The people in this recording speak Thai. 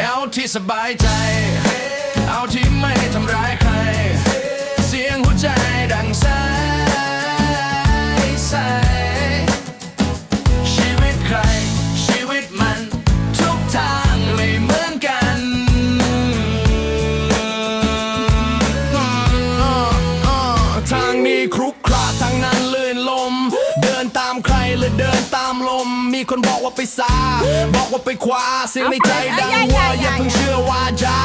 เอาที่สบายใจเอาที่ไม่ทำร้ายใครเสียงหัวใจดังสายชีวิตใครชีวิตมันทุกทางไม่เหมือนกันทางนี้ครุขระทางนั้นลื่นลมเดินตามใครหรือเดินตามลมมีคนบอกว่าไปซ้ายบอกว่าไปขวาเสียงในใจดังว่าอย่าเพิ่งเชื่อว่าจา